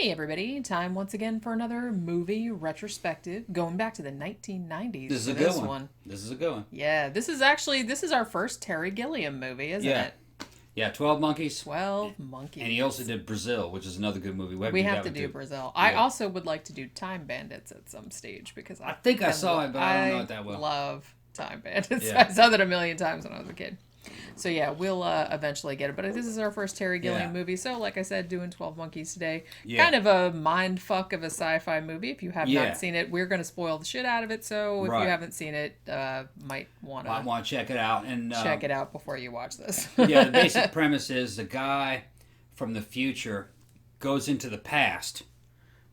Hey everybody, time once again for another movie retrospective, going back to the 1990s. This is for a good this one. This is a good one. Yeah, this is our first Terry Gilliam movie, isn't Yeah. it? Yeah, 12 Monkeys. 12 Monkeys. And he also did Brazil, which is another good movie. We have to do Brazil. Yeah. I also would like to do Time Bandits at some stage because I think I saw it, but I don't know it that well. I love Time Bandits. Yeah. I saw that a million times when I was a kid. So yeah, we'll eventually get it. But this is our first Terry Gilliam movie. So like I said, doing 12 Monkeys today. Yeah. Kind of a mind fuck of a sci-fi movie. If you have not seen it, we're going to spoil the shit out of it. So if you haven't seen it, might want to check it out. And check it out before you watch this. Yeah, the basic premise is the guy from the future goes into the past,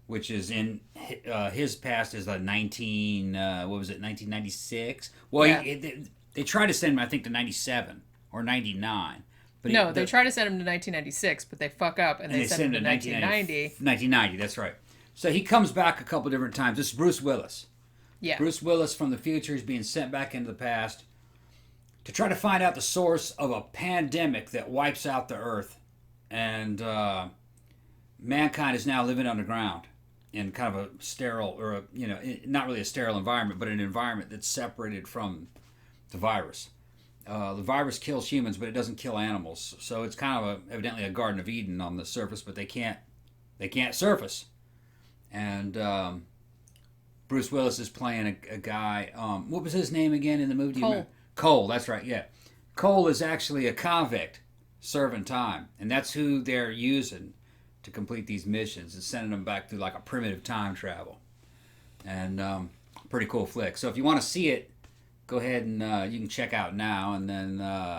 which is in his past is like 1996? Well, yeah. they tried to send him, I think, to 97 or 99. But no, they try to send him to 1996, but they fuck up and they send him to 1990. 1990, that's right. So he comes back a couple different times. This is Bruce Willis. Yeah. Bruce Willis from the future is being sent back into the past to try to find out the source of a pandemic that wipes out the Earth. And mankind is now living underground in kind of a sterile, or not really a sterile environment, but an environment that's separated from the virus. The virus kills humans, but it doesn't kill animals. So it's kind of evidently a Garden of Eden on the surface, but they can't surface. And Bruce Willis is playing a guy. What was his name again in the movie? Kool. Kool, that's right. Yeah, Kool is actually a convict serving time, and that's who they're using to complete these missions and sending them back through like a primitive time travel. And pretty cool flick. So if you want to see it, go ahead and you can check out now, and then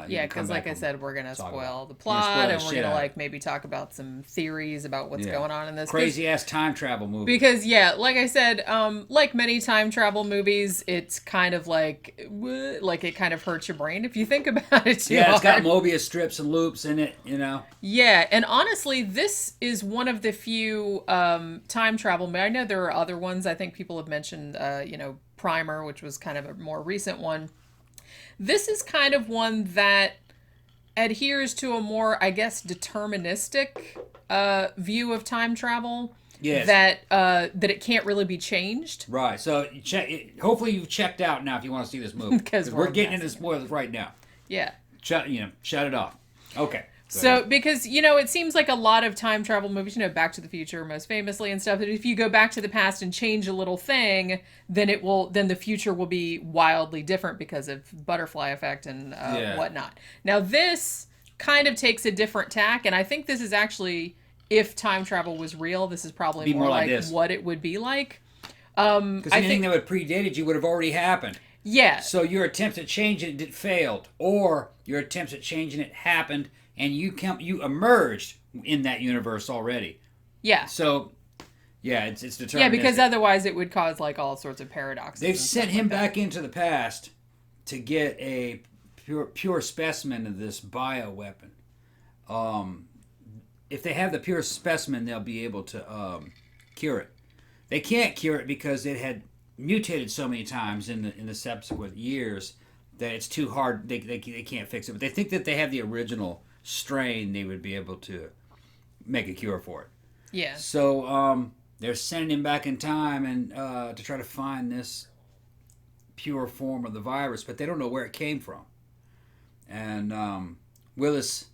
because like I said, we're gonna spoil the plot, and we're gonna like maybe talk about some theories about what's going on in this crazy ass time travel movie. Because like I said, like many time travel movies, it's kind of like it kind of hurts your brain if you think about it too hard. It's got Mobius strips and loops in it, Yeah, and honestly, this is one of the few time travel. I know there are other ones. I think people have mentioned, Primer, which was kind of a more recent one. This is kind of one that adheres to a more, I guess, deterministic view of time travel. Yes. That it can't really be changed. Right. So hopefully you've checked out now if you want to see this movie, because we're getting into spoilers right now. Yeah. Shut it off. Okay. So, because, it seems like a lot of time travel movies, Back to the Future most famously and stuff, that if you go back to the past and change a little thing, then the future will be wildly different because of butterfly effect and whatnot. Now, this kind of takes a different tack, and I think this is actually, if time travel was real, this is probably more like what it would be like. Because anything that would predated you would have already happened. Yeah. So your attempts at changing it failed, or your attempts at changing it happened, and you emerged in that universe already. Yeah. So, it's deterministic. Yeah, because otherwise it would cause like all sorts of paradoxes. They've sent him back into the past to get a pure specimen of this bioweapon. If they have the pure specimen, they'll be able to cure it. They can't cure it because it had mutated so many times in the subsequent years that it's too hard. They can't fix it. But they think that they have the original strain, they would be able to make a cure for it. Yeah. So they're sending him back in time and to try to find this pure form of the virus, but they don't know where it came from. And Willis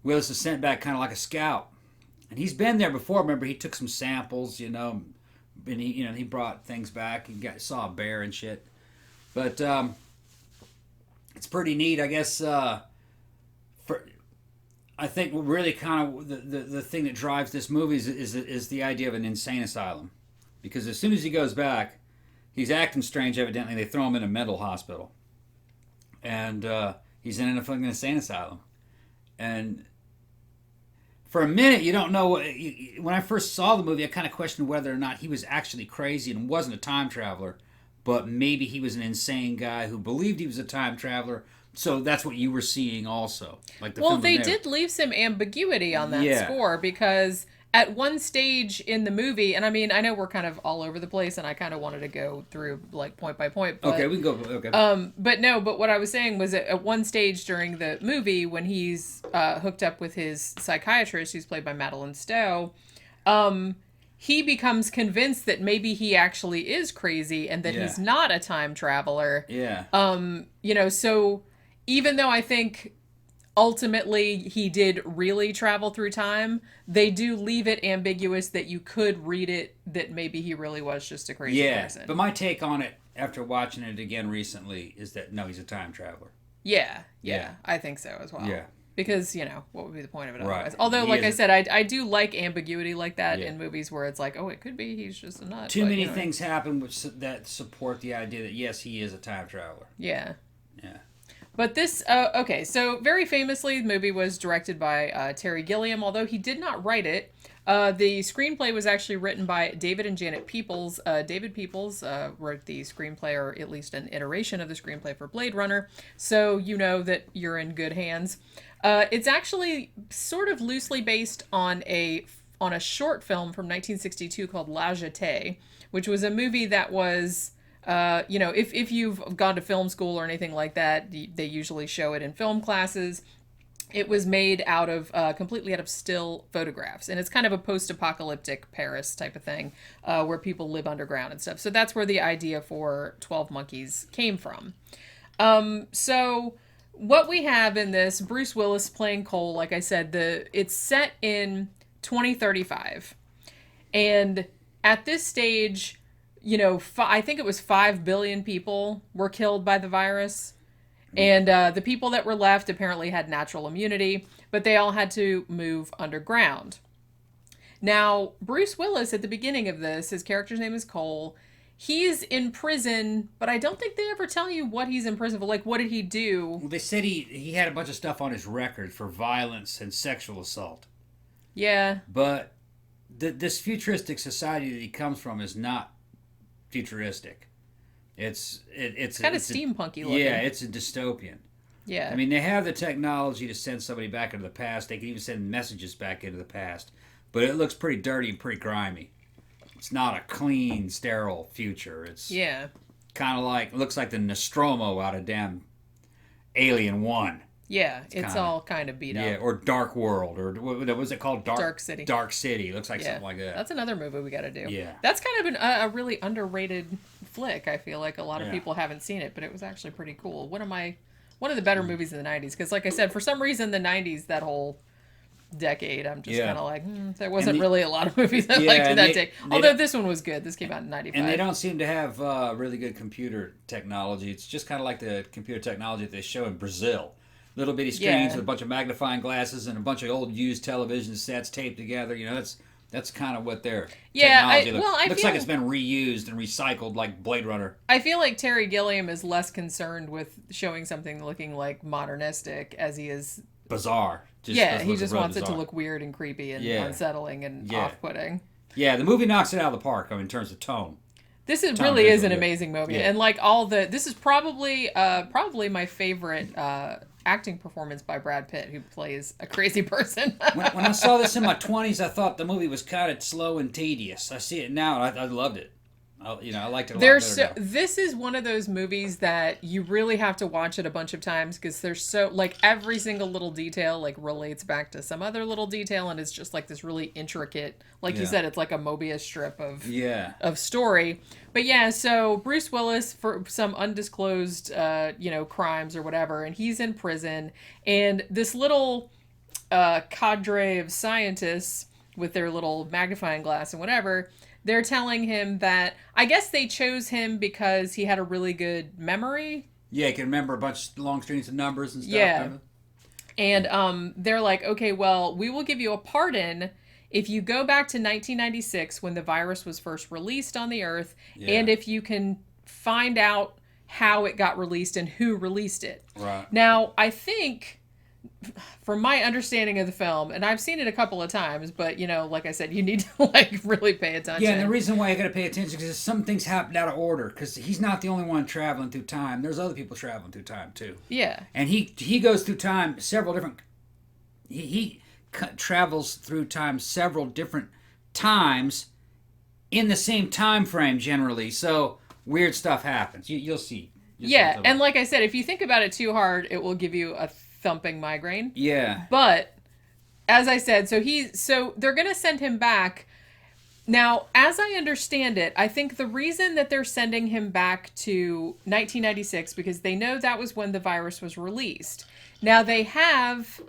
is sent back kind of like a scout, and he's been there before. Remember, he took some samples, and he brought things back. He saw a bear and shit. But it's pretty neat, I guess. I think really kind of the thing that drives this movie is the idea of an insane asylum. Because as soon as he goes back, he's acting strange, evidently. They throw him in a mental hospital. And he's in a fucking insane asylum. And for a minute, you don't know. When I first saw the movie, I kind of questioned whether or not he was actually crazy and wasn't a time traveler. But maybe he was an insane guy who believed he was a time traveler. So that's what you were seeing also. They did leave some ambiguity on that score, because at one stage in the movie, and I mean, I know we're kind of all over the place, and I kind of wanted to go through like point by point. But, okay, we can go. Okay. But what I was saying was at one stage during the movie when he's hooked up with his psychiatrist, who's played by Madeleine Stowe, he becomes convinced that maybe he actually is crazy and that he's not a time traveler. Yeah. So even though I think ultimately he did really travel through time, they do leave it ambiguous that you could read it that maybe he really was just a crazy person. But my take on it after watching it again recently is that no, he's a time traveler. Yeah, I think so as well. Yeah. Because, what would be the point of it otherwise? Right. Although, like I said, I do like ambiguity like that in movies where it's like, oh, it could be he's just a nut. Too many things happen that support the idea that, yes, he is a time traveler. Yeah. Yeah. But this, okay, so very famously, the movie was directed by Terry Gilliam, although he did not write it. The screenplay was actually written by David and Janet Peoples. David Peoples wrote the screenplay, or at least an iteration of the screenplay for Blade Runner, so you know that you're in good hands. It's actually sort of loosely based on a short film from 1962 called La Jetée, which was a movie that was... if you've gone to film school or anything like that, they usually show it in film classes. It was made completely out of still photographs. And it's kind of a post-apocalyptic Paris type of thing, where people live underground and stuff. So that's where the idea for 12 Monkeys came from. So what we have in this, Bruce Willis playing Kool, like I said, it's set in 2035. And at this stage... I think it was 5 billion people were killed by the virus. And the people that were left apparently had natural immunity, but they all had to move underground. Now, Bruce Willis, at the beginning of this, his character's name is Kool. He's in prison, but I don't think they ever tell you what he's in prison for. Like, what did he do? Well, they said he had a bunch of stuff on his record for violence and sexual assault. Yeah. But this futuristic society that he comes from is not futuristic. It's kind of steampunky looking. Yeah, it's a dystopian. Yeah. I mean, they have the technology to send somebody back into the past. They can even send messages back into the past. But it looks pretty dirty and pretty grimy. It's not a clean, sterile future. It's kind of like, looks like the Nostromo out of damn Alien 1. Yeah, it's all kind of beat up. Yeah, or Dark World, or what was it called? Dark City. Dark City. Looks like something like that. That's another movie we got to do. Yeah. That's kind of a really underrated flick. I feel like a lot of people haven't seen it, but it was actually pretty cool. One of the better movies in the 90s, because like I said, for some reason the 90s, that whole decade, I'm just kind of like, there wasn't really a lot of movies I liked that day. Although this one was good. This came out in 95. And they don't seem to have really good computer technology. It's just kind of like the computer technology that they show in Brazil. Little bitty screens with a bunch of magnifying glasses and a bunch of old used television sets taped together. That's kind of what their technology looks like. It's been reused and recycled like Blade Runner. I feel like Terry Gilliam is less concerned with showing something looking like modernistic as he is bizarre. He just wants it to look weird and creepy and unsettling and off-putting. Yeah, the movie knocks it out of the park in terms of tone. This really is an amazing movie, and like this is probably my favorite acting performance by Brad Pitt, who plays a crazy person. when I saw this in my 20s, I thought the movie was kind of slow and tedious. I see it now, and I loved it. I liked it a lot better now. This is one of those movies that you really have to watch it a bunch of times, because there's every single little detail relates back to some other little detail, and it's just like this really intricate, you said, it's like a Mobius strip of story. But so Bruce Willis, for some undisclosed crimes or whatever, and he's in prison, and this little cadre of scientists with their little magnifying glass and whatever, they're telling him that, I guess they chose him because he had a really good memory. Yeah, he can remember a bunch of long strings of numbers and stuff. Yeah. And they're like, okay, well, we will give you a pardon if you go back to 1996 when the virus was first released on the Earth, and if you can find out how it got released and who released it. Right. Now, I think... from my understanding of the film, and I've seen it a couple of times, but like I said, you need to really pay attention. Yeah, and the reason why I got to pay attention is because some things happened out of order. Because he's not the only one traveling through time. There's other people traveling through time too. Yeah, and he goes through time several different. He travels through time several different times in the same time frame generally. So weird stuff happens. You'll see. And like I said, if you think about it too hard, it will give you a thumping migraine. Yeah. But as I said, so they're going to send him back. Now, as I understand it, I think the reason that they're sending him back to 1996 because they know that was when the virus was released. Now, they have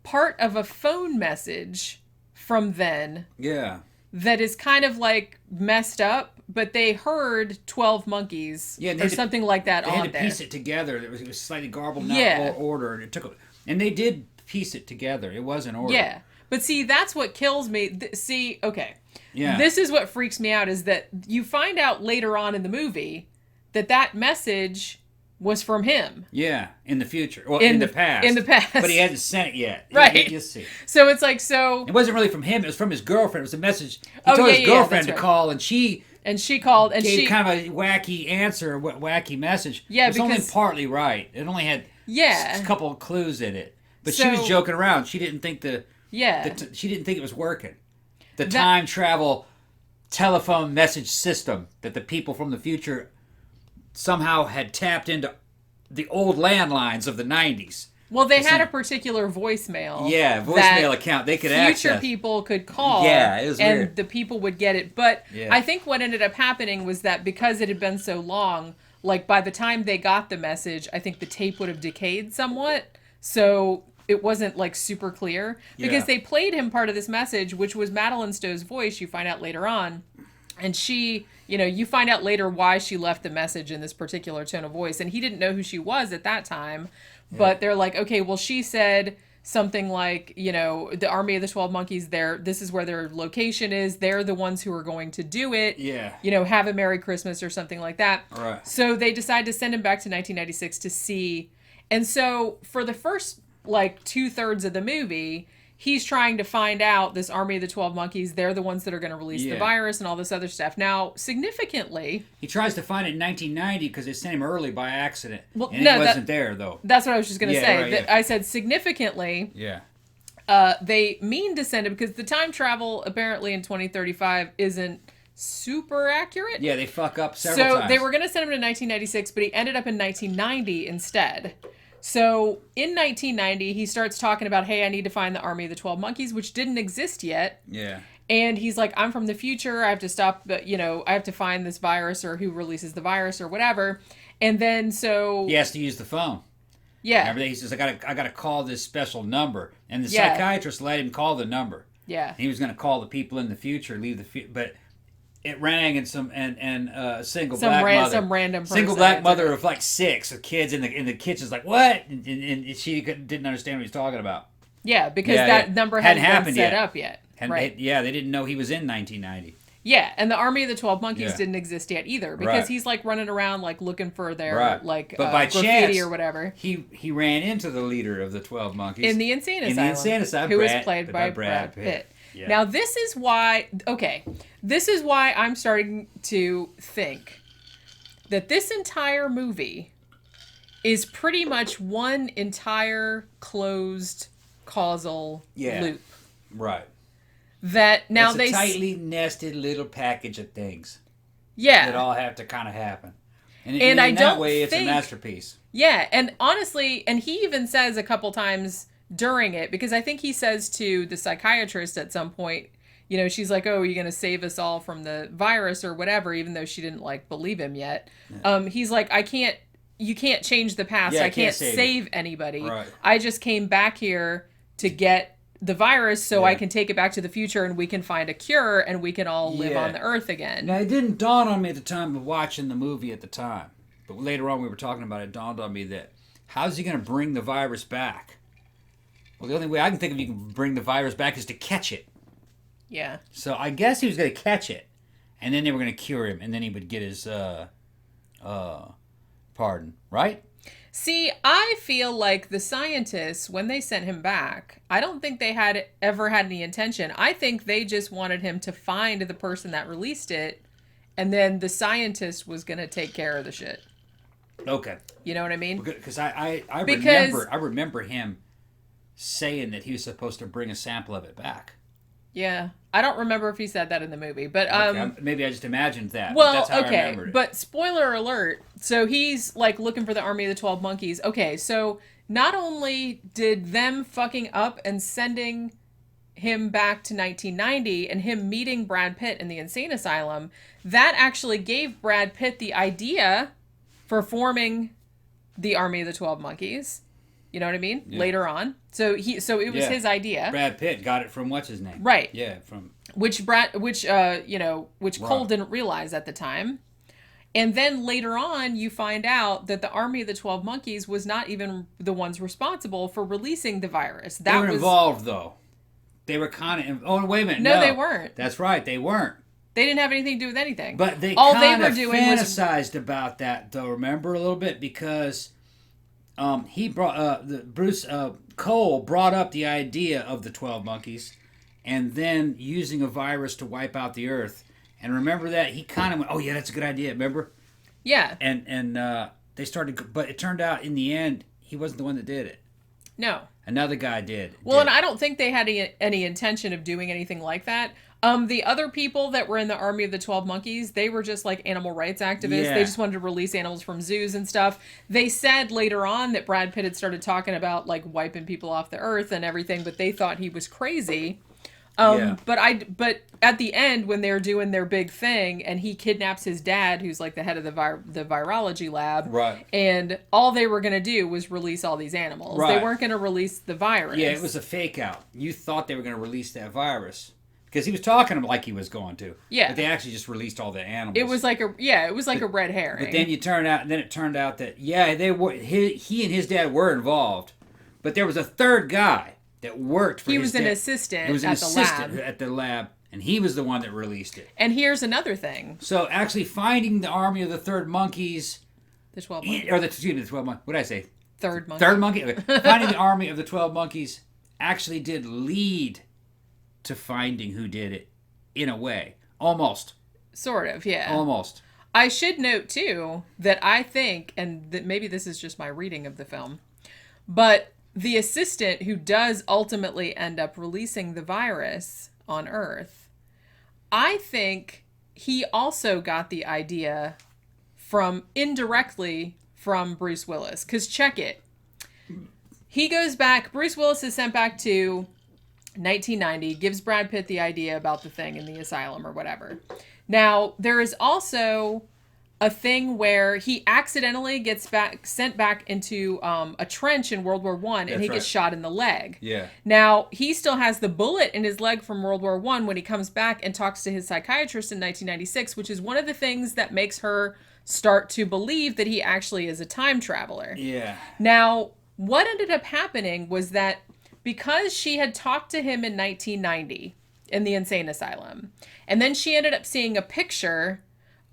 part of a phone message from then. Yeah. That is kind of like messed up, but they heard 12 Monkeys or something like that on there. They had to piece it together. It was slightly garbled, not order, and and they did piece it together. It was in order. Yeah, but see, that's what kills me. Okay. Yeah. This is what freaks me out is that you find out later on in the movie that message was from him. Yeah, in the future. Well, in the past. In the past. But he hasn't sent it yet. Right. You'll see. So it's like, so... It wasn't really from him. It was from his girlfriend. It was a message. He told his girlfriend to call, and she... And she called, and gave kind of a wacky answer, wacky message. Yeah, it was only partly right. It only had a couple of clues in it. But she was joking around. She didn't think she didn't think it was working. The time travel telephone message system that the people from the future somehow had tapped into the old landlines of the 90s. Well, they had a particular voicemail. Yeah, voicemail account they could access. Future people could call. Yeah, it was weird. And the people would get it. But I think what ended up happening was that because it had been so long, like by the time they got the message, I think the tape would have decayed somewhat. So it wasn't like super clear. Because they played him part of this message, which was Madeleine Stowe's voice, you find out later on. And she, you find out later why she left the message in this particular tone of voice. And he didn't know who she was at that time. But they're like, okay, well, she said something like, the Army of the 12 Monkeys, this is where their location is. They're the ones who are going to do it. Yeah. Have a Merry Christmas or something like that. Right. So they decide to send him back to 1996 to see. And so for the first, 2/3 of the movie, he's trying to find out this Army of the 12 Monkeys. They're the ones that are going to release the virus and all this other stuff. Now, significantly... He tries to find it in 1990 because they sent him early by accident. Well, and it wasn't there, though. That's what I was just going to say. Right, I said significantly... Yeah. They mean to send it because the time travel, apparently in 2035, isn't super accurate. Yeah, they fuck up several times. So they were going to send him to 1996, but he ended up in 1990 instead. So in 1990, he starts talking about, hey, I need to find the Army of the 12 Monkeys, which didn't exist yet. Yeah. And he's like, I'm from the future. I have to stop, I have to find this virus or who releases the virus or whatever. And then so... He has to use the phone. Yeah. Remember, he says, I gotta call this special number. And the psychiatrist let him call the number. Yeah. And he was going to call the people in the future, but... It rang and a single black mother. Some random person. Single black mother of 6 with kids in the kitchen's like, what? And she didn't understand what he was talking about. Yeah, because that number hadn't been set up yet. Right. They didn't know he was in 1990. Yeah, and the Army of the 12 Monkeys didn't exist yet either because he's running around looking for their but by graffiti chance, or whatever. He ran into the leader of the 12 Monkeys in the insane asylum, who was played by Brad Pitt. Yeah. Now this is why I'm starting to think that this entire movie is pretty much one entire closed causal loop. Right. That now it's a tightly nested little package of things. Yeah. That all have to kind of happen. And in that way, it's a masterpiece. Yeah, and honestly, and he even says a couple times during it, because I think he says to the psychiatrist at some point, she's like, oh, are you going to save us all from the virus or whatever, even though she didn't believe him yet. Yeah. He's like, you can't change the past. I can't save anybody. Right. I just came back here to get the virus so I can take it back to the future and we can find a cure and we can all live on the earth again. Now, it didn't dawn on me at the time of watching the movie at the time. But later on we were talking about it dawned on me that how's he going to bring the virus back? Well, the only way I can think of you can bring the virus back is to catch it. Yeah. So I guess he was going to catch it, and then they were going to cure him, and then he would get his pardon, right? See, I feel like the scientists, when they sent him back, I don't think they had ever had any intention. I think they just wanted him to find the person that released it, and then the scientist was going to take care of the shit. Okay. You know what I mean? Because I remember him saying that he was supposed to bring a sample of it back. Yeah. I don't remember if he said that in the movie, but maybe I just imagined that. Well, but that's how I remembered it. But spoiler alert. So he's looking for the Army of the 12 Monkeys. Okay, so not only did them fucking up and sending him back to 1990 and him meeting Brad Pitt in the insane asylum, that actually gave Brad Pitt the idea for forming the Army of the 12 Monkeys. You know what I mean? Yeah. Later on. So it was his idea. Brad Pitt got it from what's his name? Right. Yeah, from which Kool didn't realize at the time. And then later on, you find out that the Army of the 12 Monkeys was not even the ones responsible for releasing the virus. They were involved, though. They were kind of... Oh, wait a minute. No, they weren't. That's right. They weren't. They didn't have anything to do with anything. But they kind of fantasized about that, though, remember, a little bit? Because Kool brought up the idea of the 12 Monkeys and then using a virus to wipe out the Earth. And remember that? He kind of went, oh, yeah, that's a good idea, remember? Yeah. And they started... But it turned out, in the end, he wasn't the one that did it. No. Another guy did. Well, and I don't think they had any intention of doing anything like that. The other people that were in the Army of the 12 Monkeys, they were just like animal rights activists. Yeah. They just wanted to release animals from zoos and stuff. They said later on that Brad Pitt had started talking about like wiping people off the earth and everything, but they thought he was crazy. But at the end, when they're doing their big thing and he kidnaps his dad, who's like the head of the virology lab, right? And all they were going to do was release all these animals. Right. They weren't going to release the virus. Yeah, it was a fake out. You thought they were going to release that virus because he was talking like he was going to. Yeah, but they actually just released all the animals. It was like a red herring. But then it turned out that they were he and his dad were involved, but there was a third guy that worked for his dad. He was an assistant at the lab, and he was the one that released it. And here's another thing. So actually finding the Army of the Third Monkeys... The 12 Monkeys. The 12 Monkeys. What did I say? Third Monkey. Third Monkey? Okay. Finding the Army of the 12 Monkeys actually did lead to finding who did it, in a way. Almost. Sort of, yeah. Almost. I should note, too, that I think, and that maybe this is just my reading of the film, but... the assistant who does ultimately end up releasing the virus on Earth, I think he also got the idea indirectly from Bruce Willis. Because check it. He goes back, Bruce Willis is sent back to 1990, gives Brad Pitt the idea about the thing in the asylum or whatever. Now, there is also... a thing where he accidentally gets sent back into a trench in World War I, and he gets shot in the leg. Yeah. Now, he still has the bullet in his leg from World War I when he comes back and talks to his psychiatrist in 1996, which is one of the things that makes her start to believe that he actually is a time traveler. Yeah. Now, what ended up happening was that because she had talked to him in 1990 in the insane asylum, and then she ended up seeing a picture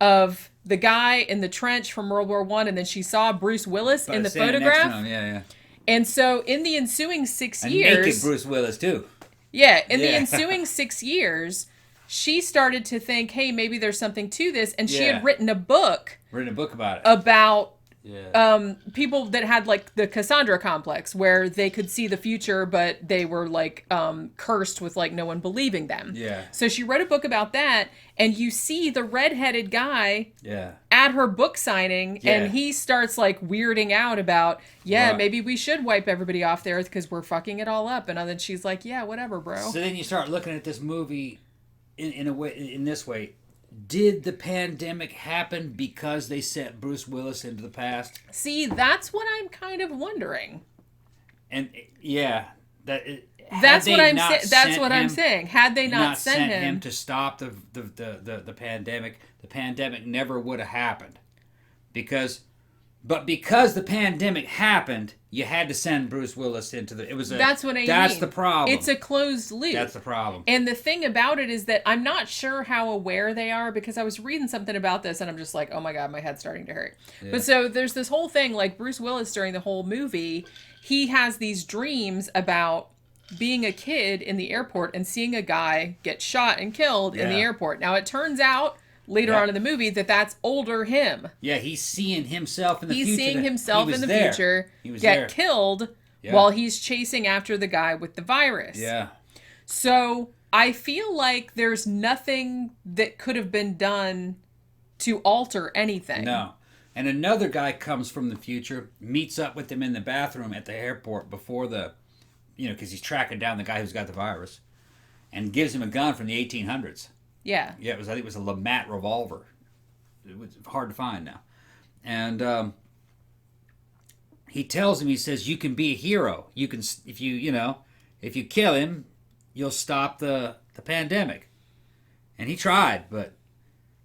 of the guy in the trench from World War I, and then she saw Bruce Willis in the photograph. Yeah. And so in the ensuing 6 years... naked Bruce Willis, too. Yeah, in the ensuing 6 years, she started to think, hey, maybe there's something to this, and she had written a book about it. About people that had like the Cassandra complex, where they could see the future, but they were like cursed with like no one believing them. Yeah. So she wrote a book about that, and you see the redheaded guy at her book signing, and he starts like weirding out about, maybe we should wipe everybody off the earth because we're fucking it all up. And then she's like, yeah, whatever, bro. So then you start looking at this movie in this way. Did the pandemic happen because they sent Bruce Willis into the past? See, that's what I'm kind of wondering. And that's what I'm saying. Had they not sent him to stop the pandemic, the pandemic never would have happened. Because the pandemic happened, you had to send Bruce Willis into the... That's what I mean. That's the problem. It's a closed loop. That's the problem. And the thing about it is that I'm not sure how aware they are, because I was reading something about this and I'm just like, oh my God, my head's starting to hurt. Yeah. But so there's this whole thing, like Bruce Willis during the whole movie, he has these dreams about being a kid in the airport and seeing a guy get shot and killed in the airport. Now it turns out... later on in the movie, that's older him. Yeah, he's seeing himself in the future. He's seeing himself in the future get killed while he's chasing after the guy with the virus. Yeah. So I feel like there's nothing that could have been done to alter anything. No. And another guy comes from the future, meets up with him in the bathroom at the airport before because he's tracking down the guy who's got the virus. and gives him a gun from the 1800s. Yeah. Yeah, I think it was a Lamat revolver. It was hard to find now. And he tells him, he says, you can be a hero. You can, if you kill him, you'll stop the pandemic. And he tried, but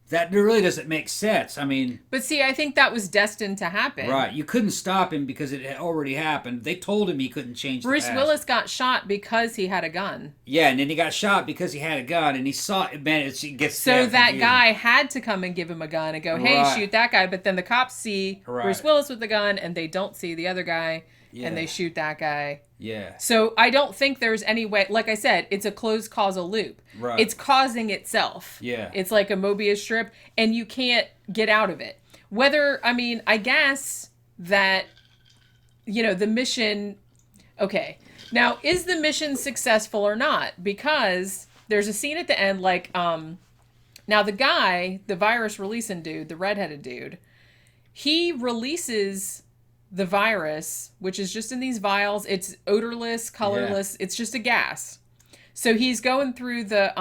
that really doesn't make sense. I mean... But see, I think that was destined to happen. Right. You couldn't stop him because it had already happened. They told him he couldn't change the Bruce past. Willis got shot because he had a gun. Yeah, and then he got shot because he had a gun, and he saw... Man, it gets... So that guy had to come and give him a gun and go, hey, shoot that guy. But then the cops see Bruce Willis with the gun, and they don't see the other guy, and they shoot that guy. Yeah. So I don't think there's any way... Like I said, it's a closed causal loop. Right. It's causing itself. Yeah. It's like a Mobius strip, and you can't get out of it. Whether... I mean, I guess that, the mission... Okay. Now, is the mission successful or not? Because there's a scene at the end, like... Now, the guy, the virus releasing dude, the redheaded dude, he releases... the virus, which is just in these vials. It's odorless, colorless. Yeah. It's just a gas. So he's going through the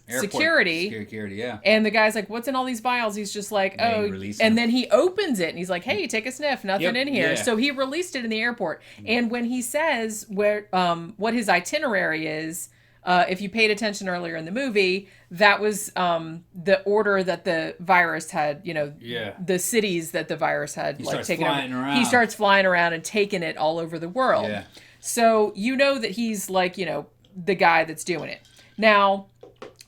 security. Security, yeah. And the guy's like, what's in all these vials? He's just like, and then he opens it and he's like, hey, take a sniff. Nothing in here. Yeah. So he released it in the airport. And when he says what his itinerary is, if you paid attention earlier in the movie, that was the order that the virus had, the cities that the virus had taken over. He starts flying around and taking it all over the world. Yeah. So that he's like, the guy that's doing it. Now,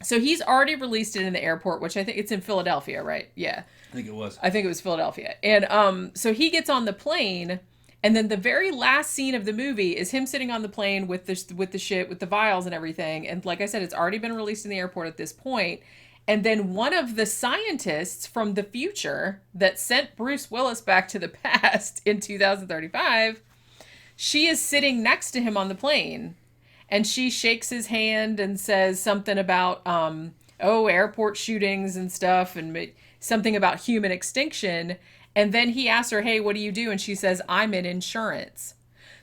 so he's already released it in the airport, which I think it's in Philadelphia, right? Yeah. I think it was. I think it was Philadelphia. And so he gets on the plane. And then the very last scene of the movie is him sitting on the plane with the vials and everything. And like I said, it's already been released in the airport at this point. And then one of the scientists from the future that sent Bruce Willis back to the past in 2035, she is sitting next to him on the plane. And she shakes his hand and says something about, airport shootings and stuff, and something about human extinction. And then he asks her, hey, what do you do? And she says, I'm in insurance.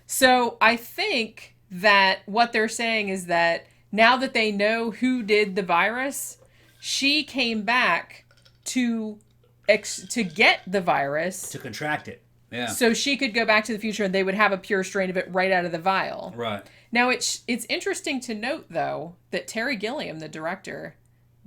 So I think that what they're saying is that now that they know who did the virus, she came back to get the virus. To contract it. Yeah. So she could go back to the future and they would have a pure strain of it right out of the vial. Right. Now, it's interesting to note, though, that Terry Gilliam, the director,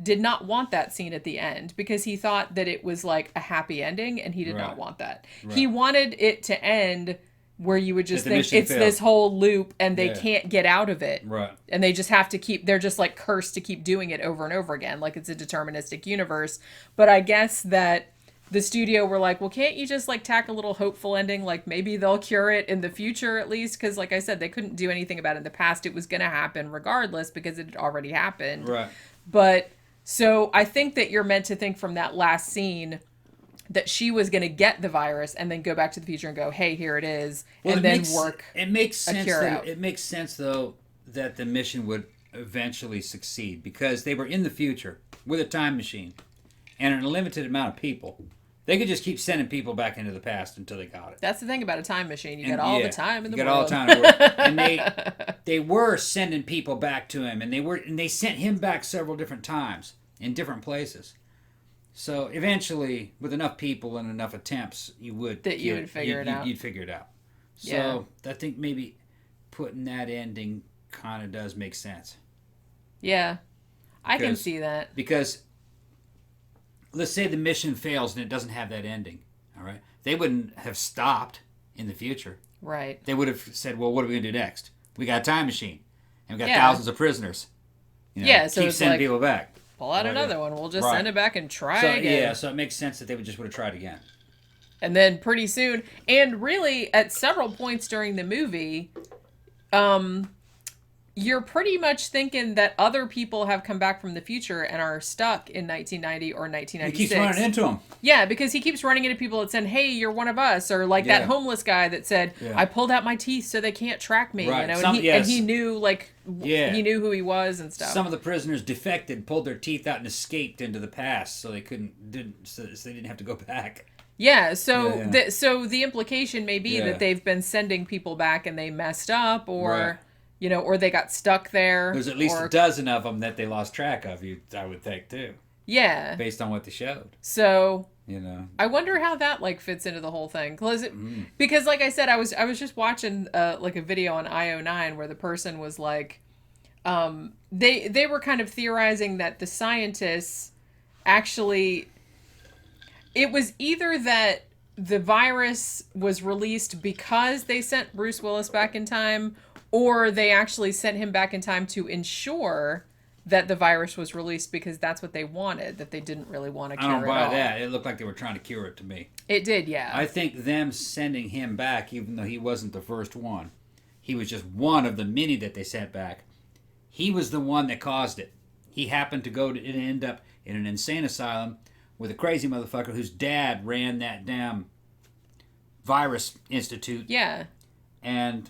did not want that scene at the end because he thought that it was like a happy ending, and he did not want that. Right. He wanted it to end where you would just think it's this whole loop and they can't get out of it. Right. And they just have to they're just like cursed to keep doing it over and over again, like it's a deterministic universe. But I guess that the studio were like, well, can't you just like tack a little hopeful ending? Like maybe they'll cure it in the future at least. Because like I said, they couldn't do anything about it in the past. It was going to happen regardless because it had already happened. Right. But so I think that you're meant to think from that last scene that she was going to get the virus and then go back to the future and go, hey, here it is. Well, and then work it makes sense a cure out. It makes sense, though, that the mission would eventually succeed because they were in the future with a time machine and an unlimited amount of people. They could just keep sending people back into the past until they got it. That's the thing about a time machine. You got all the time in the world. You got all the time in the world. And they were sending people back to him, and they sent him back several different times in different places. So eventually, with enough people and enough attempts, you would figure it out. You'd figure it out. So I think maybe putting that ending kind of does make sense. Yeah, I can see that. Because let's say the mission fails and it doesn't have that ending, all right? They wouldn't have stopped in the future. Right. They would have said, well, what are we going to do next? We got a time machine, and we got thousands of prisoners. So keep sending people back. Pull out another one. We'll just send it back and try again. Yeah, so it makes sense that they would have tried again. And then pretty soon, and really at several points during the movie, you're pretty much thinking that other people have come back from the future and are stuck in 1990 or 1996. He keeps running into them. Yeah, because he keeps running into people that said, hey, you're one of us. Or like that homeless guy that said, I pulled out my teeth so they can't track me. Right. And he knew, he knew who he was and stuff. Some of the prisoners defected, pulled their teeth out and escaped into the past so they didn't have to go back. Yeah, so the implication may be that they've been sending people back and they messed up, or or they got stuck there. There's at least a dozen of them that they lost track of, I would think, too. Yeah. Based on what they showed. So, I wonder how that like fits into the whole thing. Because like I said, I was just watching like a video on IO9 where the person was like, they were kind of theorizing that the scientists actually, it was either that the virus was released because they sent Bruce Willis back in time, or they actually sent him back in time to ensure that the virus was released because that's what they wanted, that they didn't really want to cure it. I don't buy that. It looked like they were trying to cure it to me. It did, yeah. I think them sending him back, even though he wasn't the first one, he was just one of the many that they sent back. He was the one that caused it. He happened to go to end up in an insane asylum with a crazy motherfucker whose dad ran that damn virus institute. Yeah. And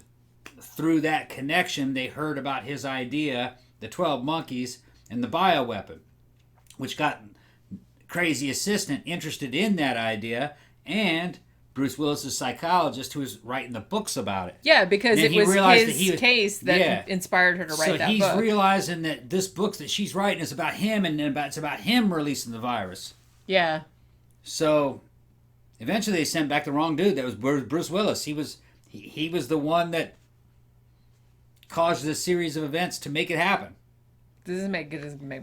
through that connection, they heard about his idea, the 12 monkeys, and the bioweapon, which got crazy assistant interested in that idea, and Bruce Willis's psychologist who was writing the books about it. Yeah, because it was his case that inspired her to write that book. So he's realizing that this book that she's writing is about him, and it's about him releasing the virus. Yeah. So eventually they sent back the wrong dude. That was Bruce Willis. He was the one that caused this series of events to make it happen. This is make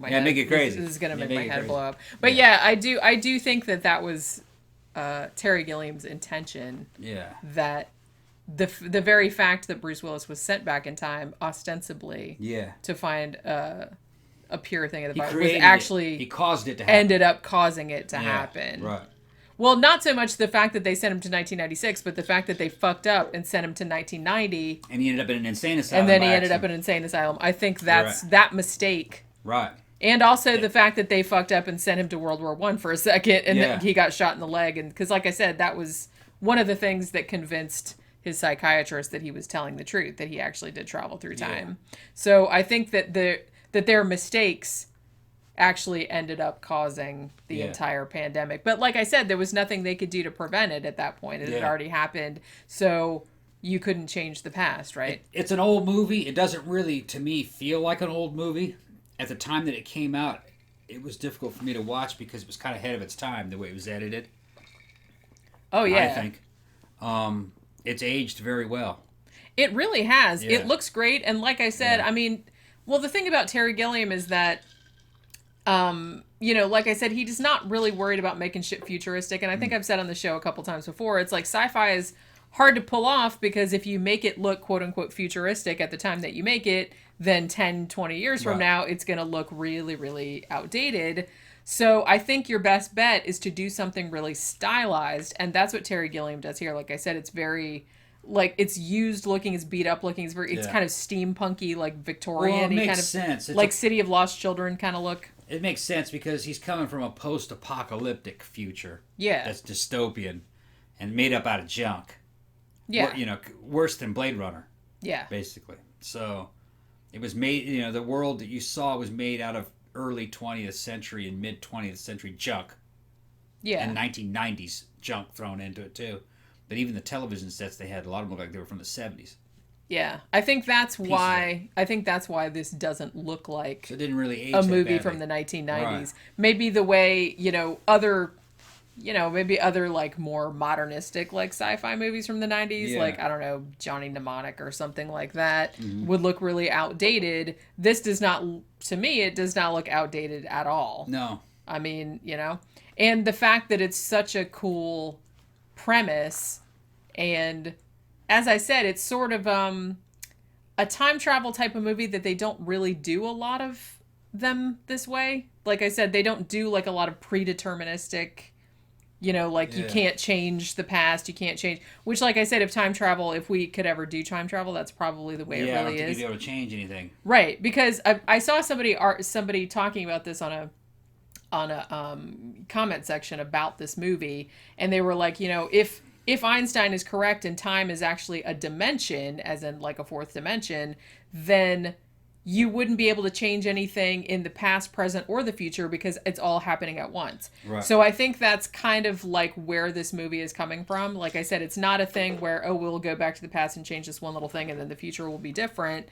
my head. Make it crazy. This is gonna make my head blow up. But yeah, I do think that was Terry Gilliam's intention. Yeah. That the very fact that Bruce Willis was sent back in time ostensibly. Yeah. To find a pure thing of the virus was actually he caused it to happen. Ended up causing it to happen. Right. Well, not so much the fact that they sent him to 1996, but the fact that they fucked up and sent him to 1990. And he ended up in an insane asylum. And then he ended up in an insane asylum. I think that's that mistake. Right. And also the fact that they fucked up and sent him to World War I for a second, and then he got shot in the leg. And because, like I said, that was one of the things that convinced his psychiatrist that he was telling the truth, that he actually did travel through time. So I think that their mistakes actually ended up causing the entire pandemic. But like I said, there was nothing they could do to prevent it at that point. It had already happened. So you couldn't change the past, right? It's an old movie. It doesn't really, to me, feel like an old movie. At the time that it came out, it was difficult for me to watch because it was kind of ahead of its time, the way it was edited. Oh, yeah. I think. It's aged very well. It really has. Yeah. It looks great. And like I said, I mean, well, the thing about Terry Gilliam is that like I said, he's not really worried about making shit futuristic. And I think I've said on the show a couple times before, it's like sci-fi is hard to pull off because if you make it look quote unquote futuristic at the time that you make it, then 10, 20 years from now, it's going to look really, really outdated. So I think your best bet is to do something really stylized. And that's what Terry Gilliam does here. Like I said, it's very... like it's used looking, it's beat up looking, it's kind of steampunky, like Victorian-y, well, it makes kind of sense. It's like City of Lost Children kind of look. It makes sense because he's coming from a post-apocalyptic future. Yeah. That's dystopian and made up out of junk. Yeah. Worse than Blade Runner. Yeah. Basically. So it was made, the world that you saw was made out of early 20th century and mid 20th century junk. Yeah. And 1990s junk thrown into it too. But even the television sets they had, a lot of them looked like they were from the 70s. Yeah, I think that's why this doesn't look like so it didn't really age a movie from the 1990s. Right. Maybe the way, other like more modernistic like sci-fi movies from the 90s, like I don't know, Johnny Mnemonic or something like that would look really outdated. This does not, to me, it does not look outdated at all. No. I mean, and the fact that it's such a cool premise, and as I said, it's sort of a time travel type of movie that they don't really do a lot of them this way. Like I said, they don't do like a lot of predeterministic, you can't change the past, you can't change, which like I said, if we could ever do time travel, that's probably the way it really I don't think is. you'd be able to change anything. Right, because I saw somebody talking about this on a comment section about this movie, and they were like, if Einstein is correct and time is actually a dimension, as in like a fourth dimension, then you wouldn't be able to change anything in the past, present, or the future because it's all happening at once. Right. So I think that's kind of like where this movie is coming from. Like I said, it's not a thing where, we'll go back to the past and change this one little thing and then the future will be different.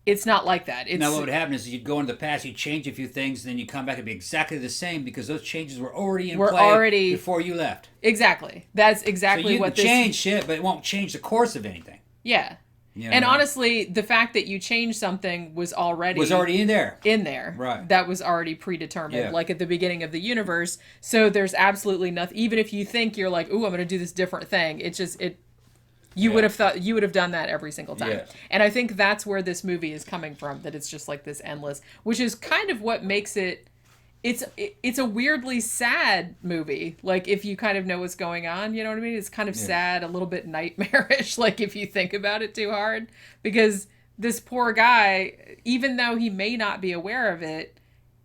It's not like that. Now, what would happen is you'd go into the past, you'd change a few things, and then you come back and be exactly the same because those changes were already in play before you left. Exactly. That's exactly what this... So you can change shit, but it won't change the course of anything. Yeah. You know, and honestly, the fact that you changed something was already in there. Right. That was already predetermined, like at the beginning of the universe. So there's absolutely nothing. Even if you think you're like, "Ooh, I'm going to do this different thing," you would have done that every single time. Yeah. And I think that's where this movie is coming from. That it's just like this endless, which is kind of what makes it. It's a weirdly sad movie. Like, if you kind of know what's going on, you know what I mean? It's kind of sad, a little bit nightmarish, like if you think about it too hard. Because this poor guy, even though he may not be aware of it,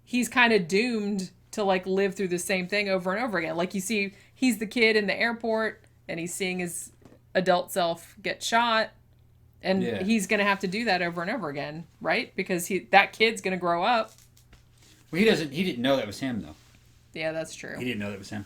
he's kind of doomed to like live through the same thing over and over again. Like, you see, he's the kid in the airport and he's seeing his adult self get shot. And he's going to have to do that over and over again, right? Because that kid's going to grow up. Well, he didn't know that was him, though. Yeah, that's true. He didn't know that was him.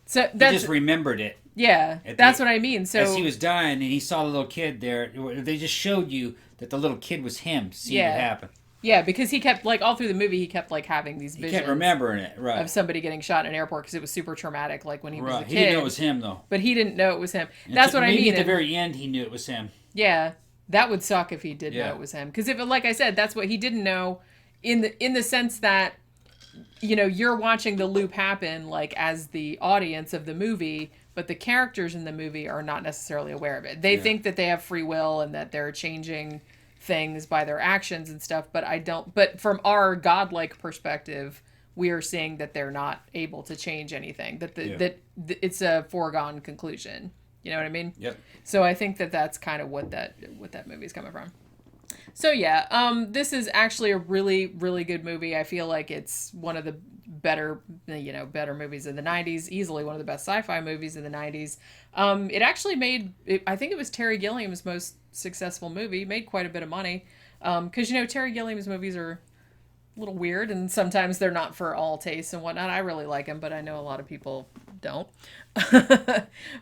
So he just remembered it. Yeah, that's what I mean. So as he was dying and he saw the little kid there, they just showed you that the little kid was him seeing it happen. Yeah, because he kept, like, all through the movie, he kept, like, having these visions. He kept remembering it, right. Of somebody getting shot in an airport because it was super traumatic, like, when he was a kid. He didn't know it was him, though. But he didn't know it was him. That's what I mean. Maybe at the very end, he knew it was him. Yeah, that would suck if he did know it was him. Because, like I said, that's what he didn't know in the sense that, you know, you're watching the loop happen, like, as the audience of the movie, but the characters in the movie are not necessarily aware of it. They think that they have free will and that they're changing things by their actions and stuff, but from our godlike perspective, we are seeing that they're not able to change anything, that it's a foregone conclusion. You know what I mean? Yep. So I think that that's kind of what that movie's coming from. So yeah, this is actually a really, really good movie. I feel like it's one of the better movies of the 90s, easily one of the best sci-fi movies of the 90s. It actually I think it was Terry Gilliam's most successful movie, made quite a bit of money. Because, you know, Terry Gilliam's movies are a little weird and sometimes they're not for all tastes and whatnot. I really like them, but I know a lot of people don't.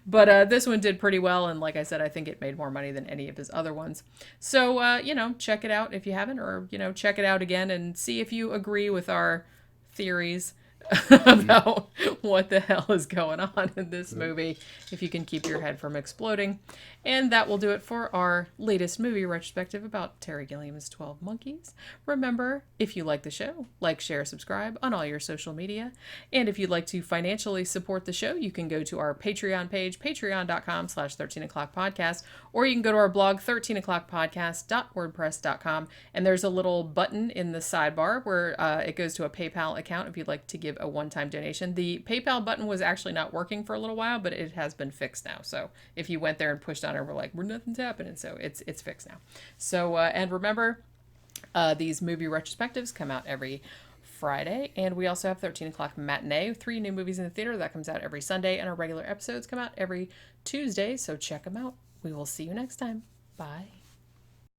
But this one did pretty well, and like I said, I think it made more money than any of his other ones. So, you know, check it out if you haven't, or, you know, check it out again and see if you agree with our theories about what the hell is going on in this movie, if you can keep your head from exploding. And that will do it for our latest movie retrospective about Terry Gilliam's 12 Monkeys. Remember, if you like the show, like, share, subscribe on all your social media. And if you'd like to financially support the show, you can go to our Patreon page, patreon.com/13o'clockpodcast, or you can go to our blog, 13o'clockpodcast.wordpress.com, and there's a little button in the sidebar where it goes to a PayPal account if you'd like to give a one-time donation. The PayPal button was actually not working for a little while, but it has been fixed now. So if you went there and pushed on it, we're like, nothing's happening. So it's fixed now. So, and remember, these movie retrospectives come out every Friday, and we also have 13 o'clock matinee, 3 new movies in the theater that comes out every Sunday, and our regular episodes come out every Tuesday. So check them out. We will see you next time. Bye.